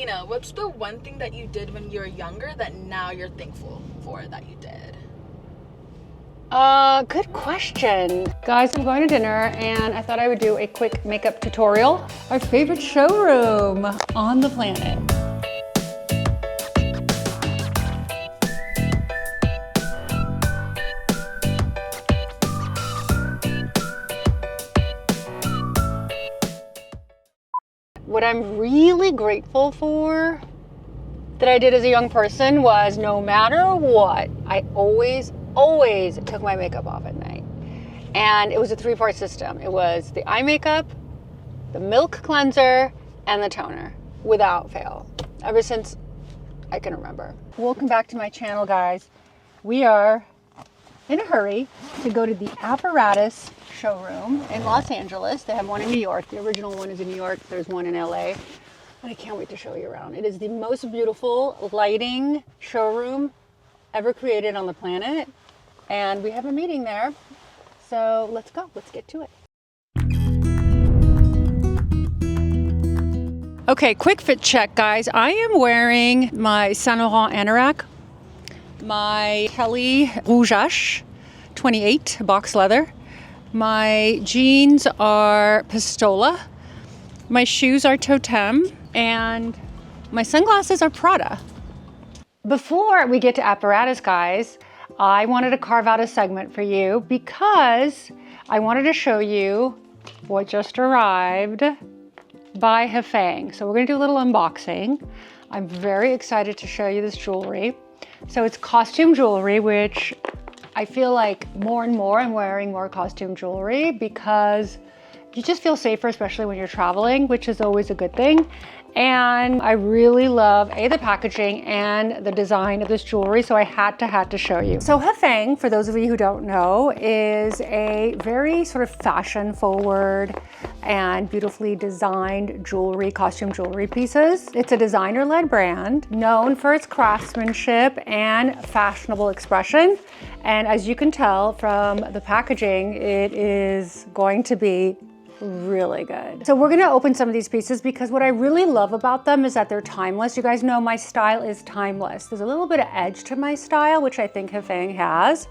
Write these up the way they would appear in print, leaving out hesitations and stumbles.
Nina, what's the one thing that you did when you were younger that now you're thankful for that you did? Good question. Guys, I'm going to dinner and I thought I would do a quick makeup tutorial. Our favorite showroom on the planet. What I'm really grateful for that I did as a young person was no matter what, I always took my makeup off at night. And it was a 3-part system. It was the eye makeup, the milk cleanser, and the toner, without fail, ever since I can remember. Welcome back to my channel, guys. We are in a hurry to go to the Apparatus Showroom in Los Angeles. They have one in New York. The original one is in New York. There's one in LA. And I can't wait to show you around. It is the most beautiful lighting showroom ever created on the planet. And we have a meeting there. So let's go. Let's get to it. Okay, quick fit check, guys. I am wearing my Saint Laurent anorak, my Kelly Rougeage 28 box leather. My jeans are Pistola. My shoes are Totem. And my sunglasses are Prada. Before we get to Apparatus, guys, I wanted to carve out a segment for you because I wanted to show you what just arrived by Hefang. So we're gonna do a little unboxing. I'm very excited to show you this jewelry. So it's costume jewelry, which I feel like more and more I'm wearing more costume jewelry because you just feel safer, especially when you're traveling, which is always a good thing. And I really love the packaging and the design of this jewelry, so I had to show you. So Hefang, for those of you who don't know, is a very sort of fashion forward and beautifully designed jewelry, costume jewelry pieces. It's a designer-led brand known for its craftsmanship and fashionable expression. And as you can tell from the packaging, it is going to be really good. So we're gonna open some of these pieces because what I really love about them is that they're timeless. You guys know my style is timeless. There's a little bit of edge to my style, which I think Hefang has.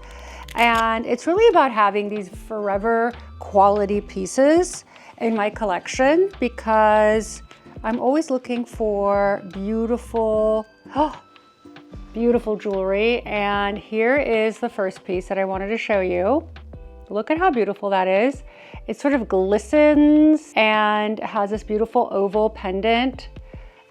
And it's really about having these forever quality pieces in my collection because I'm always looking for beautiful, beautiful jewelry. And here is the first piece that I wanted to show you. Look at how beautiful that is. It sort of glistens and has this beautiful oval pendant.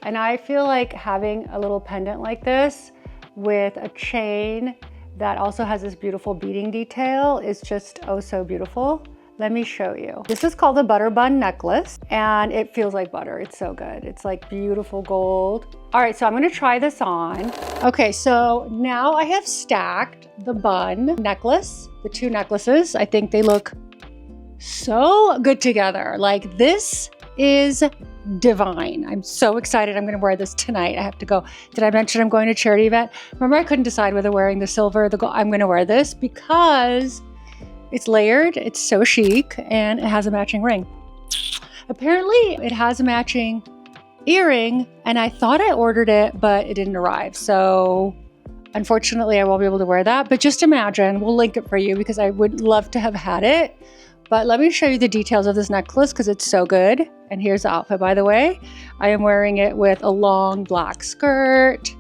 And I feel like having a little pendant like this with a chain that also has this beautiful beading detail is just oh so beautiful. Let me show you. This is called the butter bun necklace and it feels like butter. It's so good. It's like beautiful gold. All right, so I'm gonna try this on. Okay, so now I have stacked the bun necklace, the 2 necklaces. I think they look so good together. Like this is divine. I'm so excited. I'm gonna wear this tonight. I have to go. Did I mention I'm going to a charity event? Remember I couldn't decide whether wearing the silver or the gold. I'm gonna wear this because it's layered, it's so chic, and it has a matching ring. Apparently it has a matching earring, and I thought I ordered it, but it didn't arrive. So unfortunately I won't be able to wear that, but just imagine, we'll link it for you because I would love to have had it. But let me show you the details of this necklace because it's so good. And here's the outfit, by the way. I am wearing it with a long black skirt,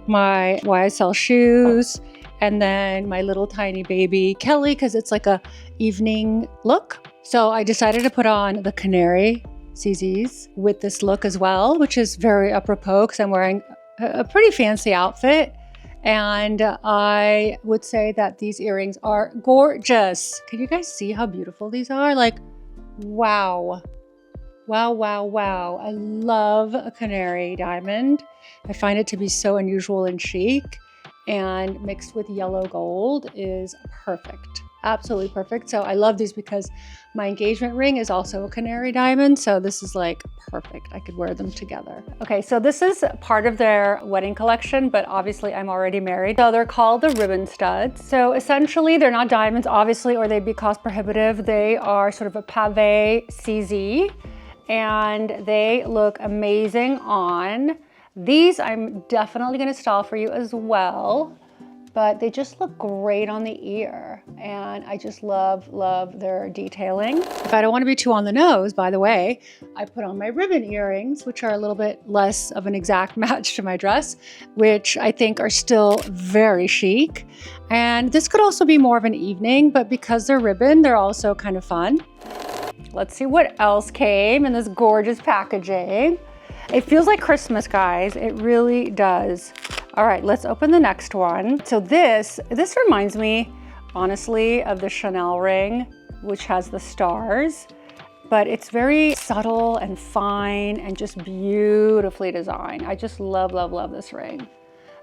my YSL shoes, and then my little tiny baby Kelly because it's like a evening look. So I decided to put on the canary CZs with this look as well, which is very apropos because I'm wearing a pretty fancy outfit. And I would say that these earrings are gorgeous. Can you guys see how beautiful these are? Like, wow. Wow, wow, wow. I love a canary diamond. I find it to be so unusual and chic, and mixed with yellow gold is perfect. Absolutely perfect. So I love these because my engagement ring is also a canary diamond. So this is like perfect. I could wear them together. Okay, so this is part of their wedding collection, but obviously I'm already married. So they're called the ribbon studs. So essentially they're not diamonds, obviously, or they'd be cost prohibitive. They are sort of a pavé CZ and they look amazing on. These I'm definitely gonna style for you as well, but they just look great on the ear. And I just love their detailing. If I don't wanna be too on the nose, by the way, I put on my ribbon earrings, which are a little bit less of an exact match to my dress, which I think are still very chic. And this could also be more of an evening, but because they're ribbon, they're also kind of fun. Let's see what else came in this gorgeous packaging. It feels like Christmas, guys. It really does. All right, let's open the next one. So this reminds me, honestly, of the Chanel ring, which has the stars, but it's very subtle and fine and just beautifully designed. I just love this ring.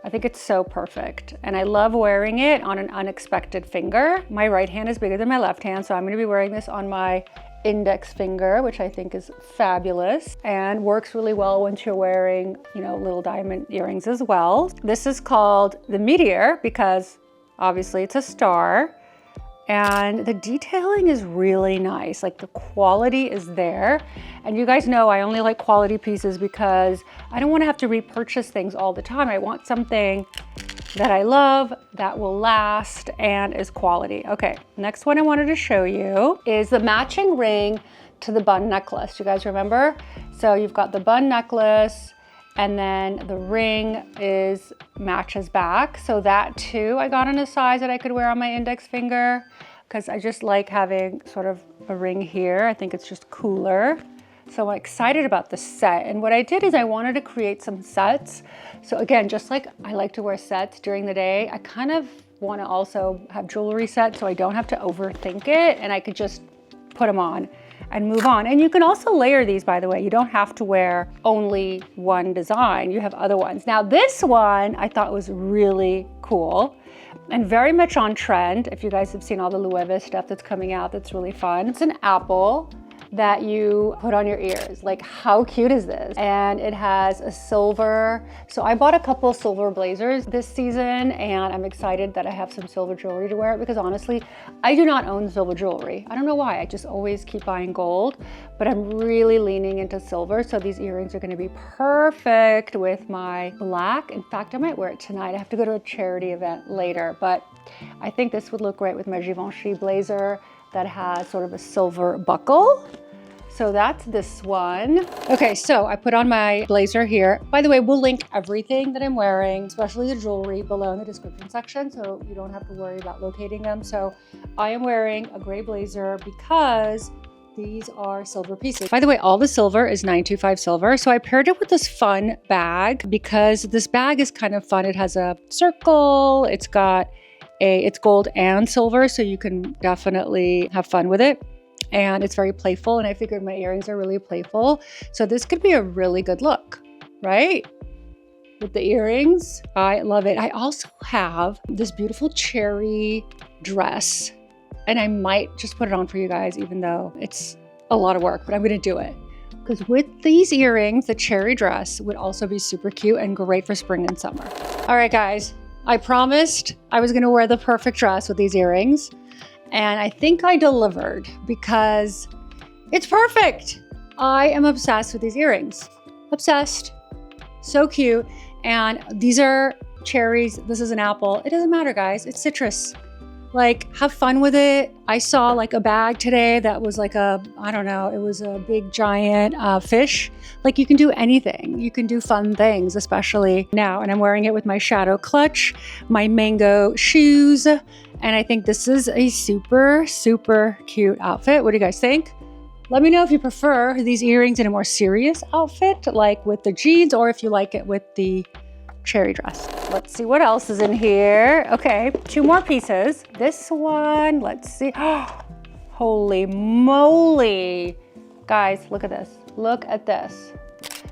I think it's so perfect. And I love wearing it on an unexpected finger. My right hand is bigger than my left hand, so I'm gonna be wearing this on my index finger, which I think is fabulous and works really well once you're wearing, you know, little diamond earrings as well. This is called the Meteor because obviously it's a star, and the detailing is really nice. Like the quality is there. And you guys know I only like quality pieces because I don't want to have to repurchase things all the time. I want something that I love, that will last, and is quality. Okay, next one I wanted to show you is the matching ring to the bun necklace. You guys remember? So you've got the bun necklace, and then the ring matches back. So that too, I got in a size that I could wear on my index finger because I just like having sort of a ring here. I think it's just cooler. So I'm excited about the set. And what I did is I wanted to create some sets. So again, just like I like to wear sets during the day, I kind of want to also have jewelry sets so I don't have to overthink it and I could just put them on and move on. And you can also layer these, by the way. You don't have to wear only one design. You have other ones. Now this one I thought was really cool and very much on trend. If you guys have seen all the Loewe stuff that's coming out, that's really fun. It's an apple that you put on your ears. Like, how cute is this? And it has a silver. So I bought a couple silver blazers this season, and I'm excited that I have some silver jewelry to wear because honestly, I do not own silver jewelry. I don't know why, I just always keep buying gold, but I'm really leaning into silver. So these earrings are gonna be perfect with my black. In fact, I might wear it tonight. I have to go to a charity event later, but I think this would look great with my Givenchy blazer that has sort of a silver buckle. So that's this one. Okay, so I put on my blazer here. By the way, we'll link everything that I'm wearing, especially the jewelry, below in the description section, so you don't have to worry about locating them. So I am wearing a gray blazer because these are silver pieces. By the way, all the silver is 925 silver. So I paired it with this fun bag because this bag is kind of fun. It has a circle, it's gold and silver, so you can definitely have fun with it. And it's very playful, and I figured my earrings are really playful. So this could be a really good look, right? With the earrings, I love it. I also have this beautiful cherry dress, and I might just put it on for you guys, even though it's a lot of work, but I'm gonna do it. Because with these earrings, the cherry dress would also be super cute and great for spring and summer. All right, guys, I promised I was gonna wear the perfect dress with these earrings. And I think I delivered because it's perfect. I am obsessed with these earrings. Obsessed. So cute. And these are cherries. This is an apple. It doesn't matter, guys. It's citrus. Like, have fun with it. I saw like a bag today that was like I don't know, it was a big giant fish. Like, you can do anything. You can do fun things, especially now. And I'm wearing it with my shadow clutch, my mango shoes. And I think this is a super, super cute outfit. What do you guys think? Let me know if you prefer these earrings in a more serious outfit, like with the jeans, or if you like it with the cherry dress. Let's see what else is in here. Okay, 2 more pieces. This one, let's see. Holy moly. Guys, look at this. Look at this.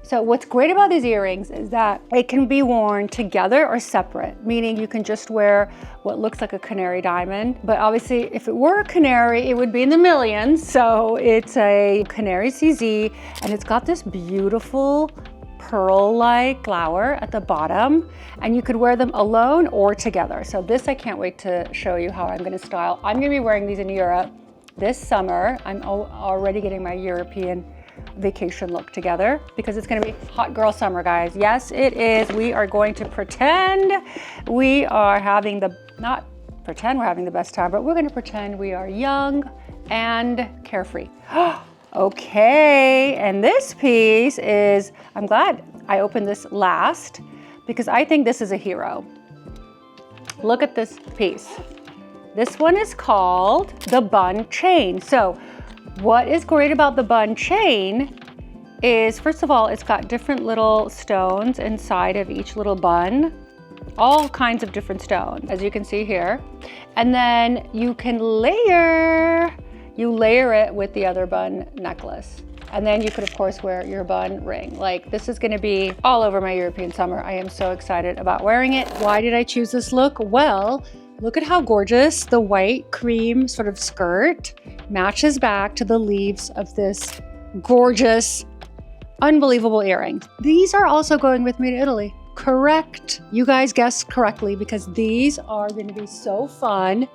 So what's great about these earrings is that it can be worn together or separate, meaning you can just wear what looks like a canary diamond. But obviously, if it were a canary, it would be in the millions. So it's a canary CZ, and it's got this beautiful pearl-like flower at the bottom, and you could wear them alone or together. So this, I can't wait to show you how I'm gonna style. I'm gonna be wearing these in Europe this summer. I'm already getting my European vacation look together because it's gonna be hot girl summer, guys. Yes, it is. We are going to pretend we are having not pretend we're having the best time, but we're gonna pretend we are young and carefree. Okay, and this piece is, I'm glad I opened this last because I think this is a hero. Look at this piece. This one is called the bun chain. So what is great about the bun chain is, first of all, it's got different little stones inside of each little bun, all kinds of different stones, as you can see here. And then you can layer it with the other bun necklace. And then you could, of course, wear your bun ring. Like, this is gonna be all over my European summer. I am so excited about wearing it. Why did I choose this look? Well, look at how gorgeous the white cream sort of skirt matches back to the leaves of this gorgeous, unbelievable earring. These are also going with me to Italy. Correct. You guys guessed correctly because these are going to be so fun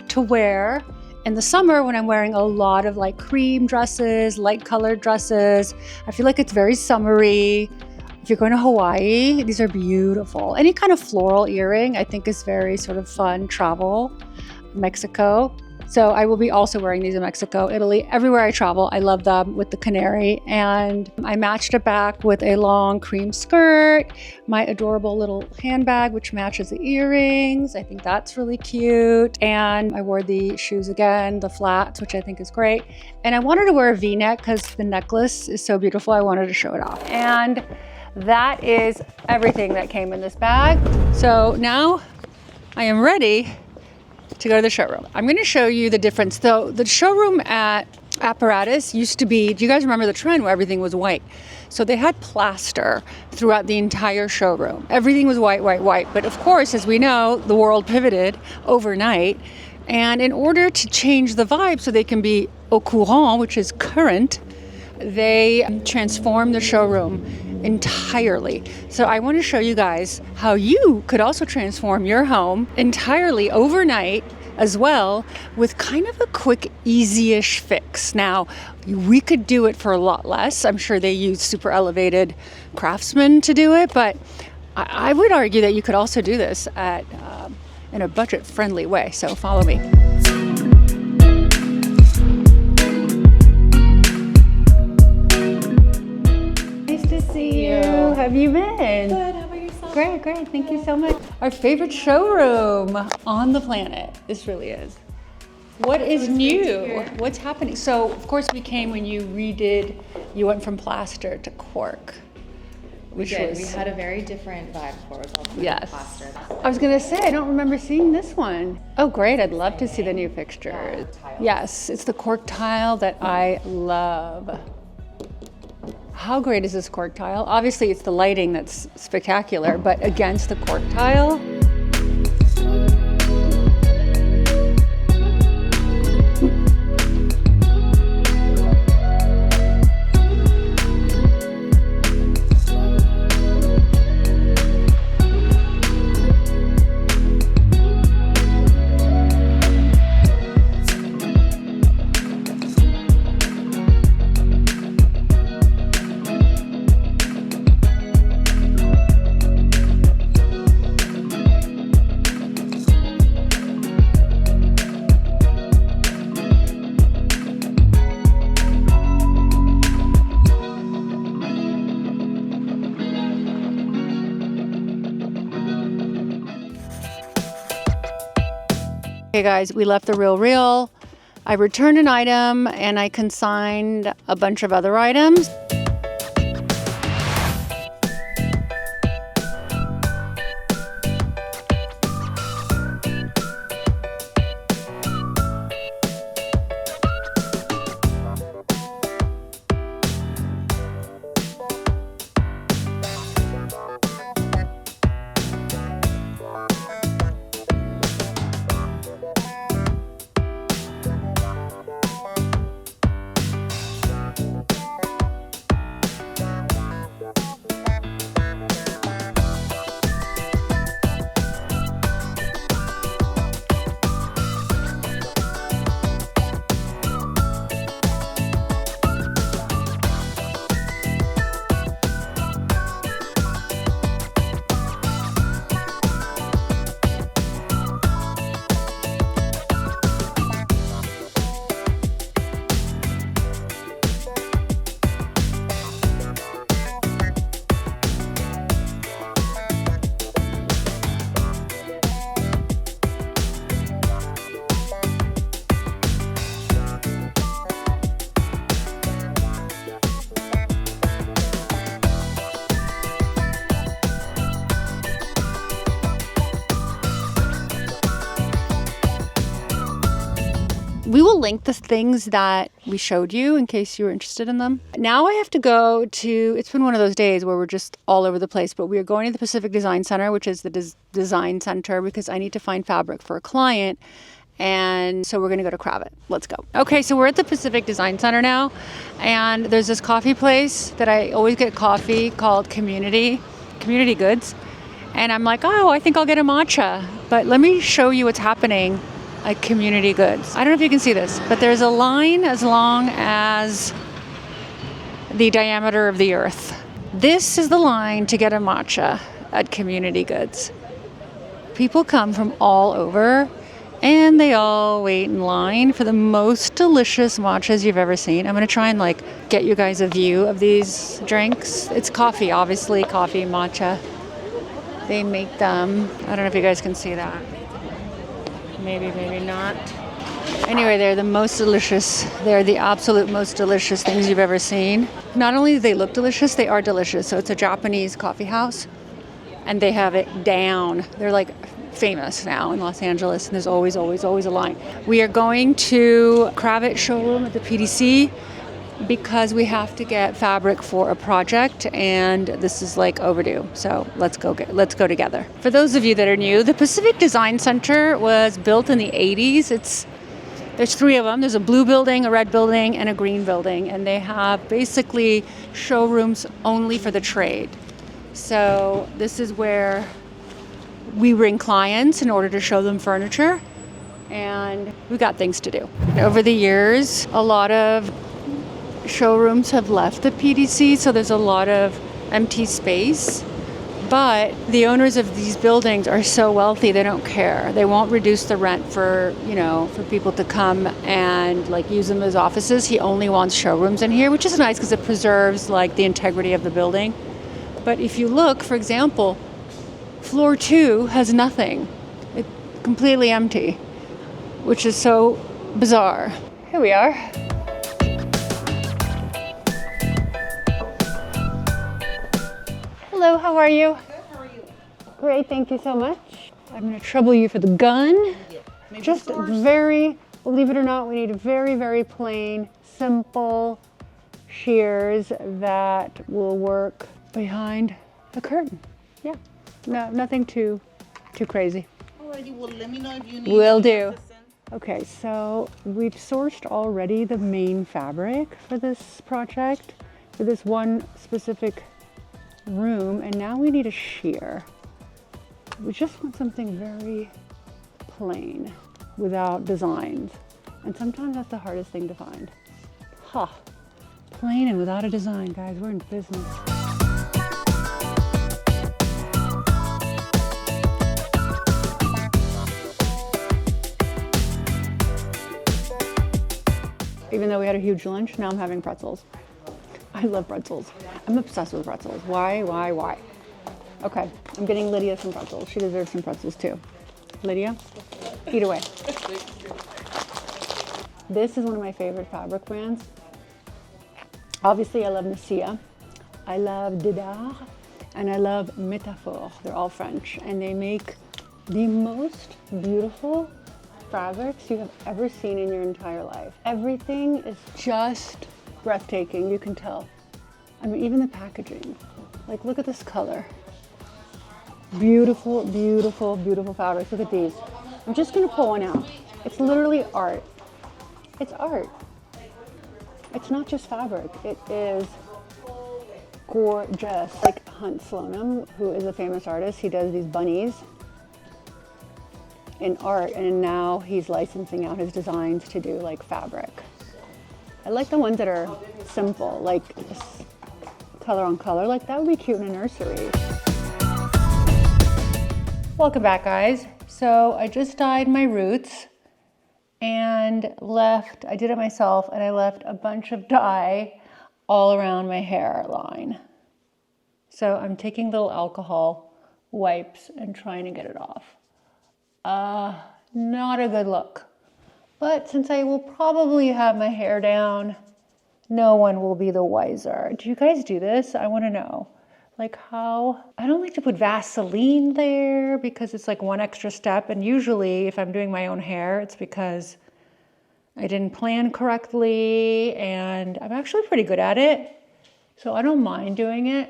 to wear in the summer when I'm wearing a lot of like cream dresses, light colored dresses. I feel like it's very summery. If you're going to Hawaii, these are beautiful. Any kind of floral earring I think is very sort of fun travel. Mexico. So I will be also wearing these in Mexico, Italy, everywhere I travel. I love them with the canary. And I matched it back with a long cream skirt, my adorable little handbag, which matches the earrings. I think that's really cute. And I wore the shoes again, the flats, which I think is great. And I wanted to wear a V-neck because the necklace is so beautiful. I wanted to show it off. And that is everything that came in this bag. So now I am ready to go to the showroom. I'm going to show you the difference. Though the showroom at Apparatus used to be, do you guys remember the trend where everything was white? So they had plaster throughout the entire showroom. Everything was white, white, white. But of course, as we know, the world pivoted overnight. And in order to change the vibe so they can be au courant, which is current, they transformed the showroom entirely. So I want to show you guys how you could also transform your home entirely overnight as well with kind of a quick, easy-ish fix. Now, we could do it for a lot less. I'm sure they use super elevated craftsmen to do it, but I would argue that you could also do this in a budget-friendly way. So follow me. Have you been? Good, how about yourself? Great, great. Thank you so much. Our favorite showroom on the planet. This really is. What is new? What's happening? So, of course, we came when you you went from plaster to cork. We had a very different vibe before it was all yes. plaster. I was going to say, I don't remember seeing this one. Oh, great. I'd love to see the new fixtures. Yes, it's the cork tile that I love. How great is this cork tile? Obviously, it's the lighting that's spectacular, but against the cork tile. Okay guys, we left the RealReal. I returned an item and I consigned a bunch of other items. link the things that we showed you in case you were interested in them. Now I have to go to, it's been one of those days where we're just all over the place, but we are going to the Pacific Design Center, which is the design center, because I need to find fabric for a client. And so we're going to go to Kravet. Let's go. Okay, so we're at the Pacific Design Center now, and there's this coffee place that I always get coffee called Community Goods. And I'm like, oh, I think I'll get a matcha. But let me show you what's happening at Community Goods. I don't know if you can see this, but there's a line as long as the diameter of the earth. This is the line to get a matcha at Community Goods. People come from all over, and they all wait in line for the most delicious matchas you've ever seen. I'm going to try and get you guys a view of these drinks. It's coffee, obviously, coffee, matcha. They make them. I don't know if you guys can see that. Maybe, maybe not. Anyway, they're the most delicious. They're the absolute most delicious things you've ever seen. Not only do they look delicious, they are delicious. So it's a Japanese coffee house, and they have it down. They're famous now in Los Angeles, and there's always a line. We are going to Kravet showroom at the PDC because we have to get fabric for a project, and this is overdue. So let's go together. For those of you that are new, the Pacific Design Center was built in the 80s. There's 3 of them. There's a blue building, a red building, and a green building, and they have basically showrooms only for the trade. So this is where we bring clients in order to show them furniture, and we've got things to do. Over the years, a lot of showrooms have left the PDC, so there's a lot of empty space. But the owners of these buildings are so wealthy, they don't care. They won't reduce the rent for people to come and use them as offices. He only wants showrooms in here, which is nice because it preserves the integrity of the building. But if you look, for example, floor 2 has nothing. It's completely empty, which is so bizarre. Here we are. Hello, how are you? Good, how are you? Great, thank you so much. I'm going to trouble you for the gun. Yeah. Just very, believe it or not, we need very, very plain, simple shears that will work behind the curtain. Yeah. No, nothing too crazy. Alrighty, well, let me know if you need Will any do. assistance. Okay, so we've sourced already the main fabric for this project, for this one specific room, and now we need a shear. We just want something very plain without designs, and sometimes that's the hardest thing to find. Plain and without a design, guys, we're in business. Even though we had a huge lunch, now I'm having pretzels. I love pretzels. I'm obsessed with pretzels. Why? Okay, I'm getting Lydia some pretzels. She deserves some pretzels too. Lydia, eat away. This is one of my favorite fabric brands. Obviously, I love Messia. I love Dédar, and I love Métaphore. They're all French, and they make the most beautiful fabrics you have ever seen in your entire life. Everything is just breathtaking, you can tell. I mean, even the packaging. Look at this color. Beautiful, beautiful, beautiful fabrics. Look at these. I'm just gonna pull one out. It's literally art. It's art. It's not just fabric. It is gorgeous. Hunt Slonim, who is a famous artist, he does these bunnies in art, and now he's licensing out his designs to do fabric. I like the ones that are simple, color on color. That would be cute in a nursery. Welcome back, guys. So I just dyed my roots and I did it myself, and I left a bunch of dye all around my hairline. So I'm taking little alcohol wipes and trying to get it off. Not a good look. But since I will probably have my hair down, no one will be the wiser. Do you guys do this? I want to know. How, I don't like to put Vaseline there because it's one extra step. And usually if I'm doing my own hair, it's because I didn't plan correctly, and I'm actually pretty good at it, so I don't mind doing it.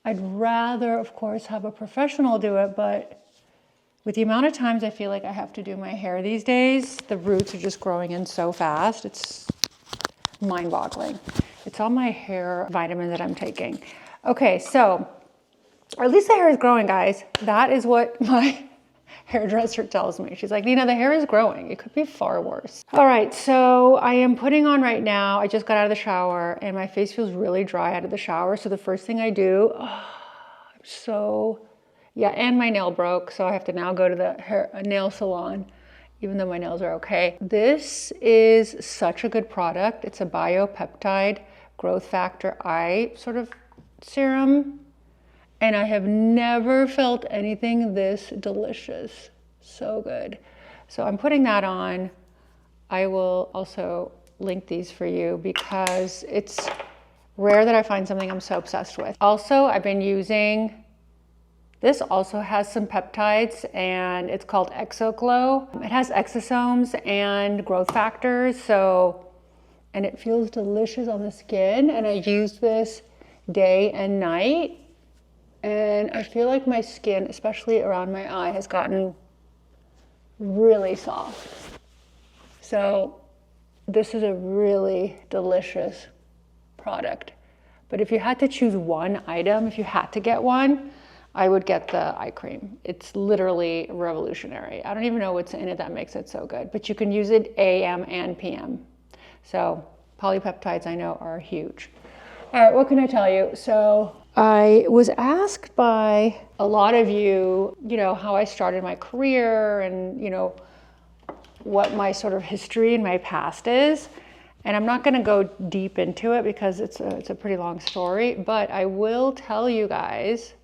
I'd rather, of course, have a professional do it, but with the amount of times I feel like I have to do my hair these days, the roots are just growing in so fast. It's mind-boggling. It's all my hair vitamin that I'm taking. Okay, so, or at least the hair is growing, guys. That is what my hairdresser tells me. She's like, Nina, the hair is growing. It could be far worse. All right, so I am putting on right now. I just got out of the shower and my face feels really dry out of the shower. So the first thing I do, and my nail broke. So I have to now go to the nail salon, even though my nails are okay. This is such a good product. It's a biopeptide growth factor eye sort of serum. And I have never felt anything this delicious. So good. So I'm putting that on. I will also link these for you because it's rare that I find something I'm so obsessed with. Also, I've been using, this also has some peptides and it's called ExoGlow. It has exosomes and growth factors. And it feels delicious on the skin. And I use this day and night. And I feel like my skin, especially around my eye, has gotten really soft. So this is a really delicious product. But if you had to choose one item, if you had to get one, I would get the eye cream. It's literally revolutionary. I don't even know what's in it that makes it so good, but you can use it AM and PM. So polypeptides I know are huge. All right, what can I tell you? So I was asked by a lot of you, how I started my career and, what my sort of history and my past is. And I'm not gonna go deep into it because it's a pretty long story, but I will tell you guys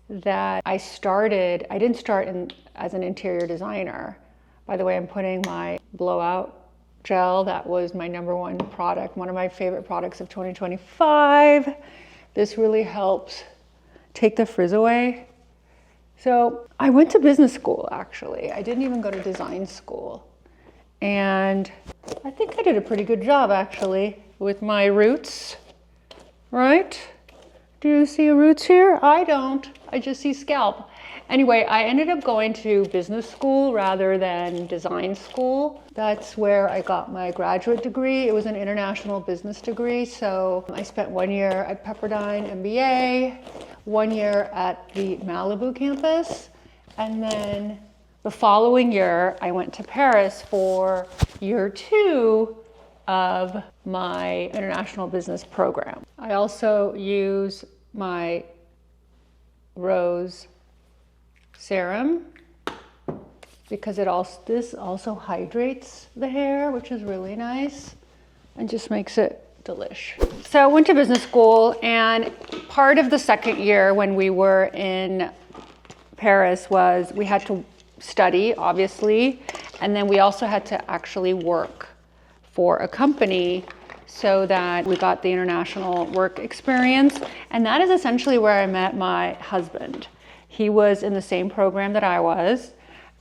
that I didn't start as an interior designer. By the way, I'm putting my blowout gel. That was my #1 product, one of my favorite products of 2025. This really helps take the frizz away. So I went to business school, actually. I didn't even go to design school. And I think I did a pretty good job, actually, with my roots, right? Do you see roots here? I don't. I just see scalp. Anyway, I ended up going to business school rather than design school. That's where I got my graduate degree. It was an international business degree. So I spent 1 year at Pepperdine MBA, 1 year at the Malibu campus. And then the following year, I went to Paris for year 2 of my international business program. I also use my rose serum because this also hydrates the hair, which is really nice and just makes it delish. So I went to business school, and part of the second year when we were in Paris was we had to study, obviously, and then we also had to actually work for a company so that we got the international work experience. And that is essentially where I met my husband. He was in the same program that I was,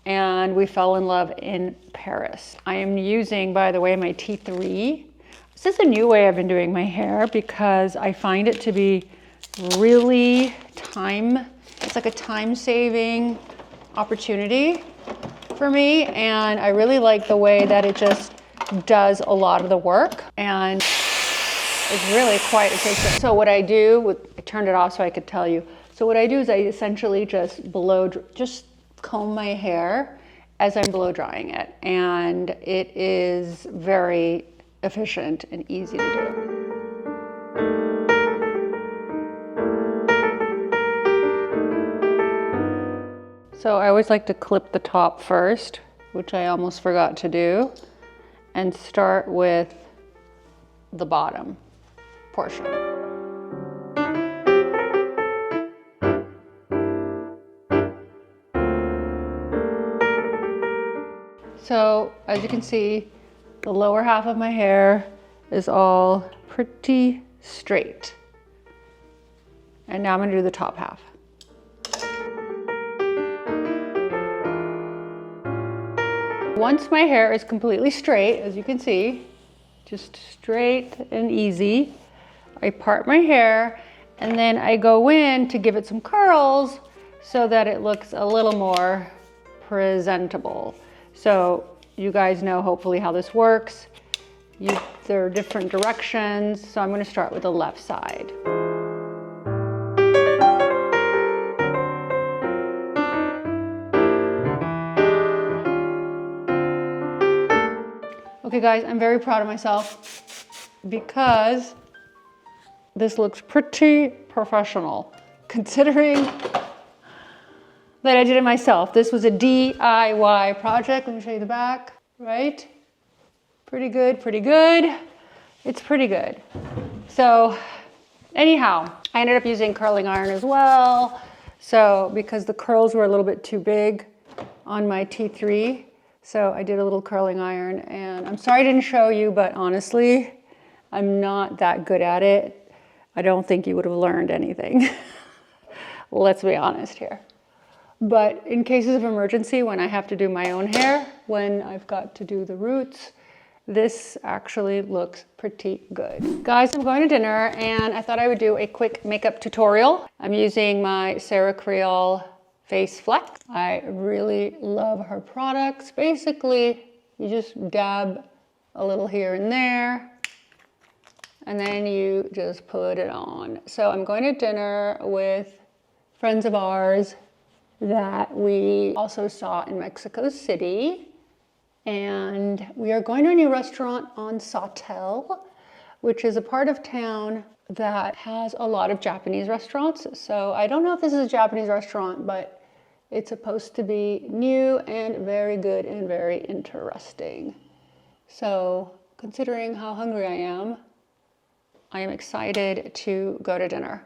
and we fell in love in Paris. I am using, by the way, my T3. This is a new way I've been doing my hair because I find it to be really it's like a time-saving opportunity for me, and I really like the way that it just does a lot of the work, and it's really quite efficient. So what I do, I turned it off so I could tell you. So what I do is I essentially just comb my hair as I'm blow drying it, and it is very efficient and easy to do. So I always like to clip the top first, which I almost forgot to do, and start with the bottom portion. So as you can see, the lower half of my hair is all pretty straight. And now I'm gonna do the top half. once my hair is completely straight, as you can see, just straight and easy, I part my hair and then I go in to give it some curls so that it looks a little more presentable. So you guys know hopefully how this works. There are different directions, so I'm going to start with the left side. Okay guys, I'm very proud of myself because this looks pretty professional considering that I did it myself. This was a DIY project. Let me show you the back, right? Pretty good, pretty good. It's pretty good. So anyhow, I ended up using curling iron as well. So because the curls were a little bit too big on my T3, so I did a little curling iron, and I'm sorry I didn't show you, but honestly, I'm not that good at it. I don't think you would have learned anything. Let's be honest here. But in cases of emergency, when I have to do my own hair, when I've got to do the roots, this actually looks pretty good. Guys, I'm going to dinner, and I thought I would do a quick makeup tutorial. I'm using my RealReal Face Flex. I really love her products. Basically, you just dab a little here and there, and then you just put it on. So I'm going to dinner with friends of ours that we also saw in Mexico City. And we are going to a new restaurant on Sawtell, which is a part of town that has a lot of Japanese restaurants. So I don't know if this is a Japanese restaurant, but it's supposed to be new and very good and very interesting. So considering how hungry I am excited to go to dinner.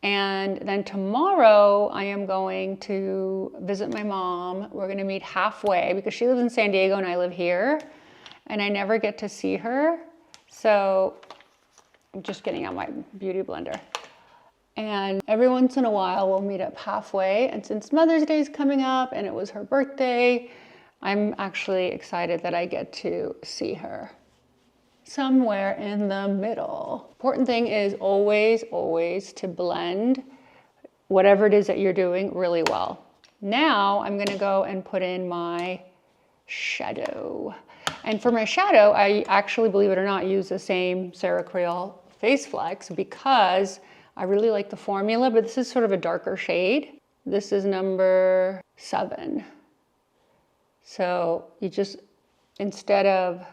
And then tomorrow I am going to visit my mom. We're gonna meet halfway because she lives in San Diego and I live here, and I never get to see her. So I'm just getting out my beauty blender. And every once in a while we'll meet up halfway. And since Mother's Day is coming up and it was her birthday, I'm actually excited that I get to see her somewhere in the middle. Important thing is always, always to blend whatever it is that you're doing really well. Now I'm gonna go and put in my shadow. And for my shadow, I actually, believe it or not, use the same RealReal Face Flex because I really like the formula, but this is sort of a darker shade. This is number 7. So you just, instead of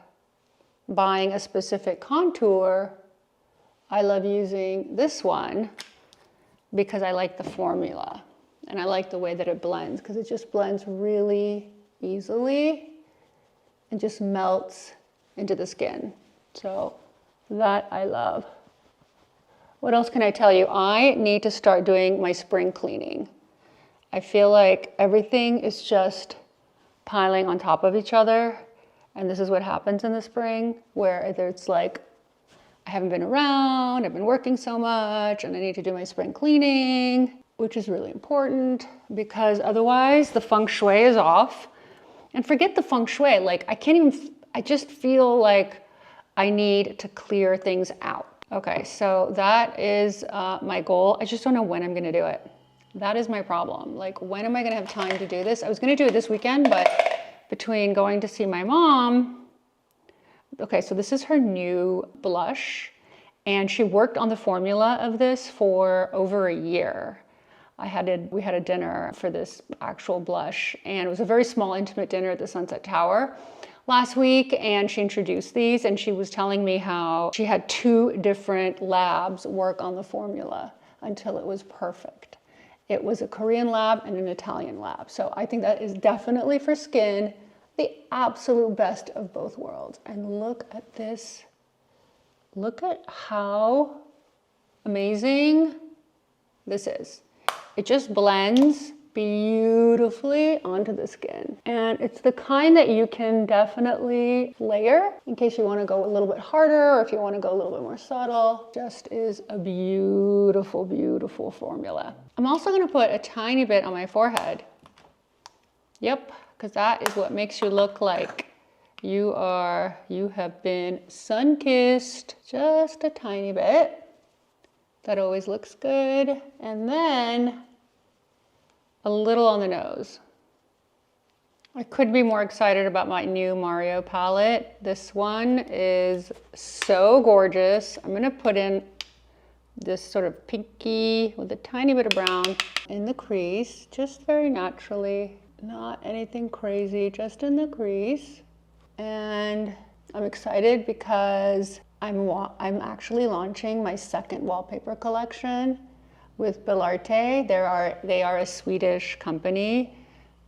buying a specific contour, I love using this one because I like the formula and I like the way that it blends because it just blends really easily and just melts into the skin. So that I love. What else can I tell you? I need to start doing my spring cleaning. I feel like everything is just piling on top of each other. And this is what happens in the spring, where it's like, I haven't been around, I've been working so much, and I need to do my spring cleaning, which is really important because otherwise the feng shui is off. And forget the feng shui, like I just feel like I need to clear things out. Okay, so that is my goal. I just don't know when I'm gonna do it. That is my problem. Like, when am I gonna have time to do this? I was gonna do it this weekend, but between going to see my mom, okay, so this is her new blush, and she worked on the formula of this for over a year. We had a dinner for this actual blush, and it was a very small, intimate dinner at the Sunset Tower last week, and she introduced these, and she was telling me how she had 2 different labs work on the formula until it was perfect. It was a Korean lab and an Italian lab. So I think that is definitely for skin, the absolute best of both worlds. And look at this. Look at how amazing this is. It just blends beautifully onto the skin. And it's the kind that you can definitely layer in case you want to go a little bit harder or if you want to go a little bit more subtle. Just is a beautiful, beautiful formula. I'm also going to put a tiny bit on my forehead. Yep, because that is what makes you look like you have been sun-kissed just a tiny bit. That always looks good. And then a little on the nose. I could be more excited about my new Mario palette. This one is so gorgeous. I'm gonna put in this sort of pinky with a tiny bit of brown in the crease, just very naturally. Not anything crazy, just in the crease. And I'm excited because I'm actually launching my second wallpaper collection with Bellarte. They are a Swedish company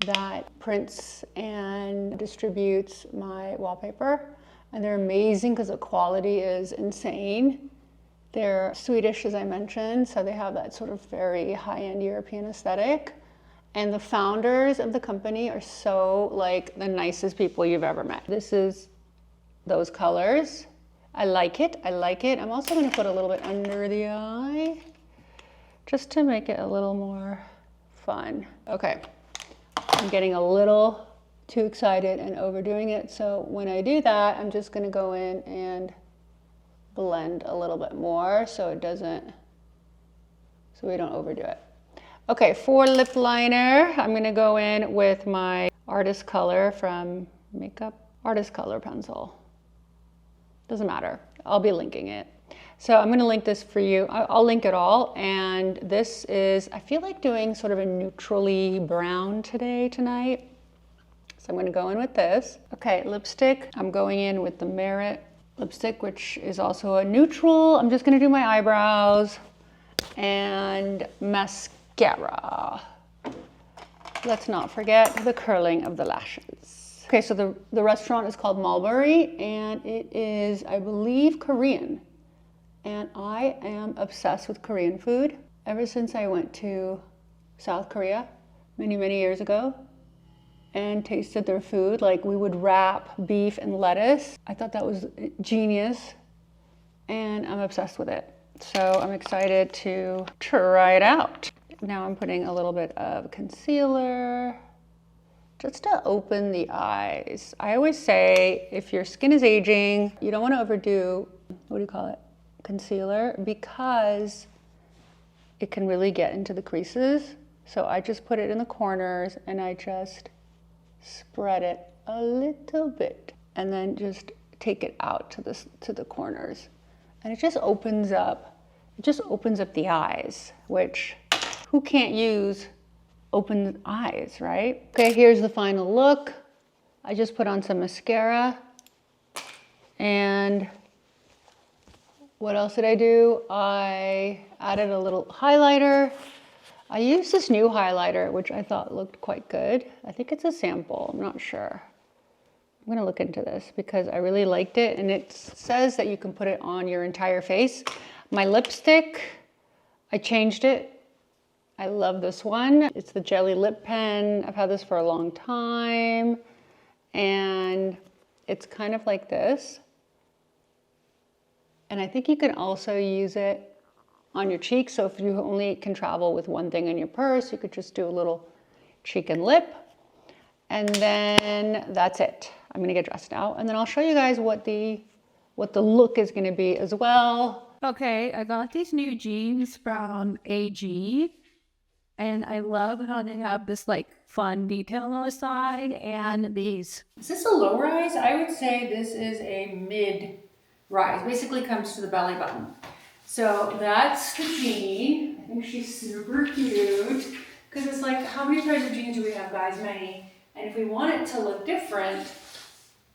that prints and distributes my wallpaper. And they're amazing because the quality is insane. They're Swedish, as I mentioned, so they have that sort of very high-end European aesthetic. And the founders of the company are so like the nicest people you've ever met. This is those colors. I like it, I like it. I'm also gonna put a little bit under the eye just to make it a little more fun. Okay, I'm getting a little too excited and overdoing it. So when I do that, I'm just gonna go in and blend a little bit more so we don't overdo it. Okay, for lip liner, I'm gonna go in with my Artist Color from Makeup, Artist Color pencil. Doesn't matter, I'll be linking it. So I'm gonna link this for you. I'll link it all. And this is, I feel like doing sort of a neutrally brown tonight. So I'm gonna go in with this. Okay, lipstick, I'm going in with the Merit lipstick, which is also a neutral. I'm just gonna do my eyebrows and mascara. Let's not forget the curling of the lashes. Okay, so the restaurant is called Mulberry, and it is, I believe, Korean. And I am obsessed with Korean food. Ever since I went to South Korea many, many years ago and tasted their food, like we would wrap beef and lettuce. I thought that was genius, and I'm obsessed with it. So I'm excited to try it out. Now I'm putting a little bit of concealer just to open the eyes. I always say if your skin is aging, you don't want to overdo, what do you call it? Concealer, because it can really get into the creases. So I just put it in the corners and I just spread it a little bit and then just take it out to the corners. And it just opens up the eyes, which who can't use open eyes, right? Okay, here's the final look. I just put on some mascara. And what else did I do? I added a little highlighter. I used this new highlighter, which I thought looked quite good. I think it's a sample, I'm not sure. I'm gonna look into this because I really liked it, and it says that you can put it on your entire face. My lipstick, I changed it. I love this one. It's the Jelly Lip Pen. I've had this for a long time, and it's kind of like this. And I think you can also use it on your cheeks. So if you only can travel with one thing in your purse, you could just do a little cheek and lip. And then that's it. I'm gonna get dressed now. And then I'll show you guys what the look is gonna be as well. Okay, I got these new jeans from AG. And I love how they have this like fun detail on the side and these. Is this a low rise? I would say this is a mid rise. Basically comes to the belly button. So that's the jean. I think she's super cute. Because it's like, how many pairs of jeans do we have, guys? Many. And if we want it to look different,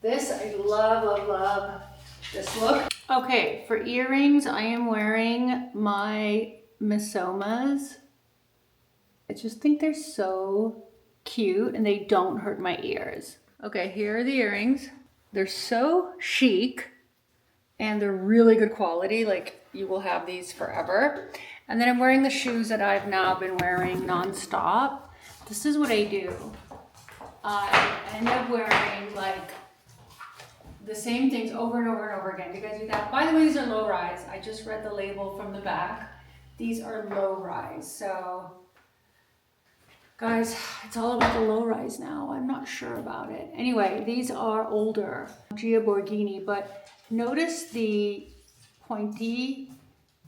I love this look. Okay, for earrings, I am wearing my Misomas. I just think they're so cute and they don't hurt my ears. Okay, here are the earrings. They're so chic and they're really good quality. Like, you will have these forever. And then I'm wearing the shoes that I've now been wearing nonstop. This is what I do. I end up wearing like the same things over and over and over again. You guys do that? By the way, these are low rise. I just read the label from the back. These are low rise. So Guys, it's all about the low rise now. I'm not sure about it. Anyway, these are older, Gia Borghini, but notice the pointy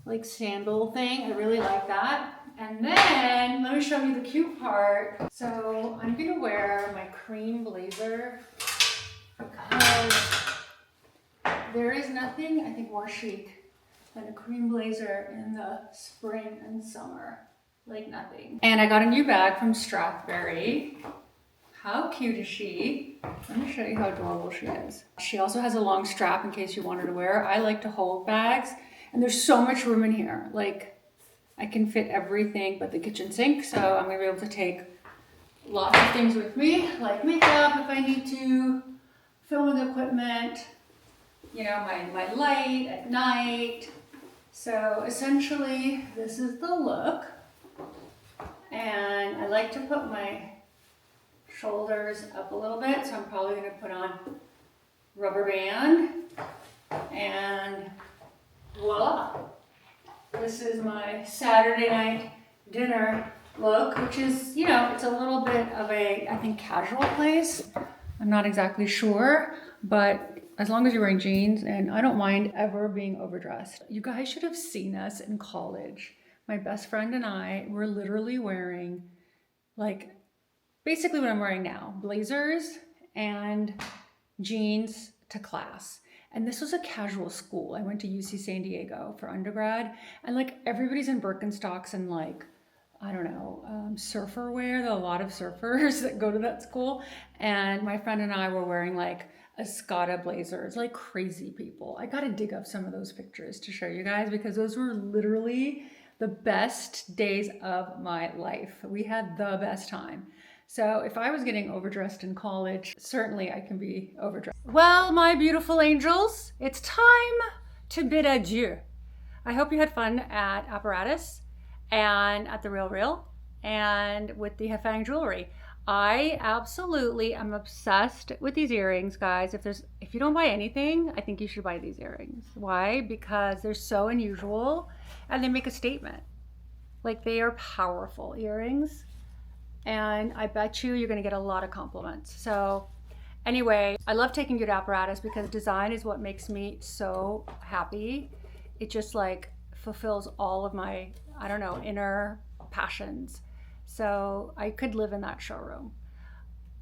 like sandal thing. I really like that. And then let me show you the cute part. So I'm gonna wear my cream blazer because there is nothing, I think, more chic than a cream blazer in the spring and summer. Like nothing. And I got a new bag from Strathberry. How cute is she? Let me show you how adorable she is. She also has a long strap in case you want her to wear. I like to hold bags, and there's so much room in here. Like, I can fit everything but the kitchen sink, so I'm gonna be able to take lots of things with me, like makeup if I need to, filming equipment, you know, my light at night. So essentially, this is the look. And I like to put my shoulders up a little bit, so I'm probably gonna put on rubber band, and voila. This is my Saturday night dinner look, which is, you know, it's a little bit of a, I think, casual place. I'm not exactly sure, but as long as you're wearing jeans, and I don't mind ever being overdressed. You guys should have seen us in college. My best friend and I were literally wearing, like, basically what I'm wearing now, blazers and jeans to class. And this was a casual school. I went to UC San Diego for undergrad, and like everybody's in Birkenstocks and like, I don't know, surfer wear. There are a lot of surfers that go to that school. And my friend and I were wearing like Escada blazers, like crazy people. I gotta dig up some of those pictures to show you guys because those were literally the best days of my life. We had the best time. So if I was getting overdressed in college, certainly I can be overdressed. Well, my beautiful angels, it's time to bid adieu. I hope you had fun at Apparatus and at the RealReal and with the Hefang jewelry. I absolutely am obsessed with these earrings, guys. If you don't buy anything, I think you should buy these earrings. Why? Because they're so unusual and they make a statement. Like, they are powerful earrings, and I bet you're gonna get a lot of compliments. So anyway, I love taking you to Apparatus because design is what makes me so happy. It just like fulfills all of my, I don't know, inner passions. So I could live in that showroom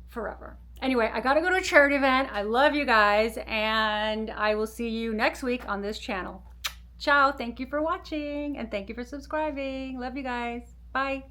forever. Anyway, I gotta go to a charity event. I love you guys, and I will see you next week on this channel. Ciao, thank you for watching, and thank you for subscribing. Love you guys, bye.